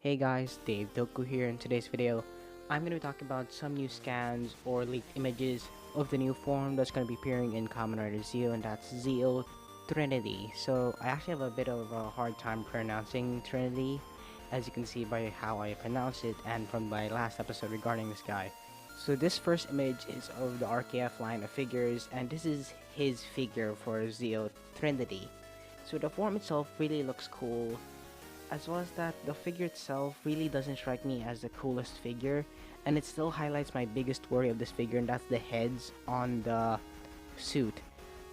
Hey guys, Dave Doku here. In today's video, I'm going to be talking about some new scans or leaked images of the new form that's going to be appearing in Kamen Rider Zeo, and that's Zeo Trinity. So I actually have a bit of a hard time pronouncing Trinity, as you can see by how I pronounce it and from my last episode regarding this guy. So this first image is of the RKF line of figures, and this is his figure for Zeo Trinity. So the form itself really looks cool, as well as that the figure itself really doesn't strike me as the coolest figure, and it still highlights my biggest worry of this figure, and that's the heads on the suit.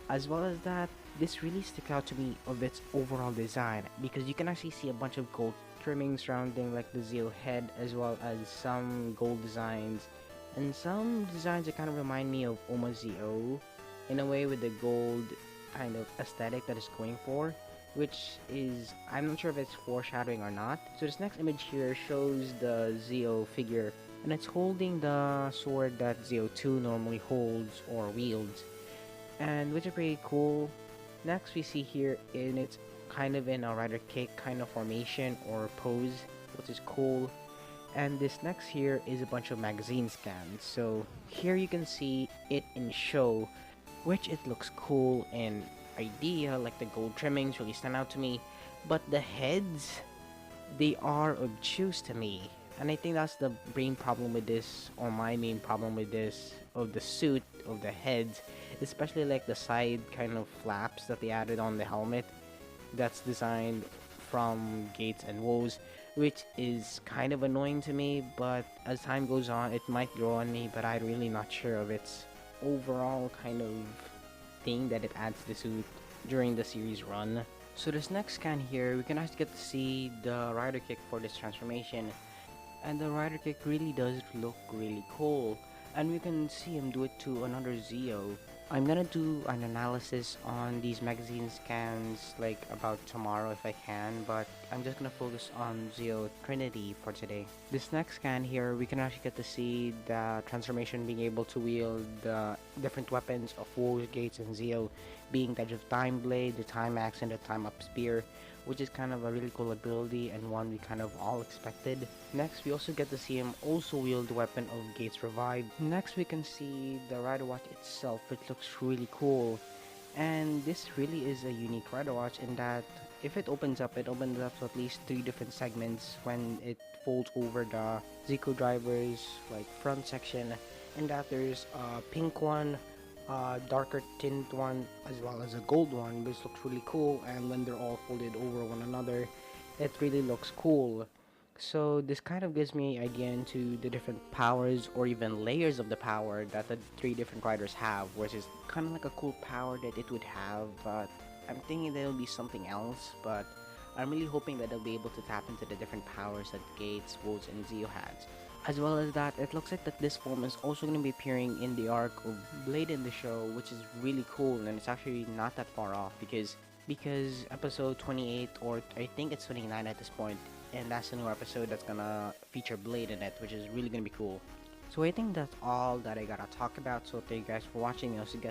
As well as that, this really sticks out to me of its overall design, because you can actually see a bunch of gold trimming surrounding like the Zeo head, as well as some gold designs, and some designs that kind of remind me of Oma Zeo in a way, with the gold kind of aesthetic that it's going for, which is, I'm not sure if it's foreshadowing or not. So this next image here shows the Zeo figure, and it's holding the sword that Zeo 2 normally holds or wields, and which is pretty cool. Next we see here, in it's kind of in a rider kick kind of formation or pose, which is cool. And this next here is a bunch of magazine scans. So here you can see it in show, which it looks cool in idea, like the gold trimmings really stand out to me, but the heads, they are obtuse to me, and I think that's the main problem with this, or my main problem with this, of the suit, of the heads, especially like the side kind of flaps that they added on the helmet that's designed from Gates and Woes, which is kind of annoying to me, but as time goes on it might grow on me, but I'm really not sure of its overall kind of thing that it adds to the suit during the series run. So this next scan here, we can actually get to see the rider kick for this transformation, and the rider kick really does look really cool, and we can see him do it to another Zeo. I'm gonna do an analysis on these magazine scans like about tomorrow if I can, but I'm just gonna focus on Zeo Trinity for today. This next scan here, we can actually get to see the transformation being able to wield the different weapons of Woe, Gates, and Zeo, being the Edge of Time Blade, the Time Axe, and the Time Up Spear, which is kind of a really cool ability and one we kind of all expected. Next, we also get to see him also wield the weapon of Gates Revive. Next, we can see the rider watch itself, which looks really cool, and this really is a unique rider watch in that if it opens up to at least 3 different segments when it folds over the Zico driver's like front section, and that there's a pink one, darker tint one, as well as a gold one, which looks really cool, and when they're all folded over one another, it really looks cool. So this kind of gives me idea into the different powers or even layers of the power that the 3 different riders have, which is kind of like a cool power that it would have, but I'm thinking there'll be something else, but I'm really hoping that they'll be able to tap into the different powers that Gates, Woes, and Zeo has. As well as that, it looks like that this form is also going to be appearing in the arc of Blade in the show, which is really cool, and it's actually not that far off because episode 28, or I think it's 29 at this point, and that's the new episode that's gonna feature Blade in it, which is really gonna be cool. So I think that's all that I gotta talk about, so thank you guys for watching. I'll see you guys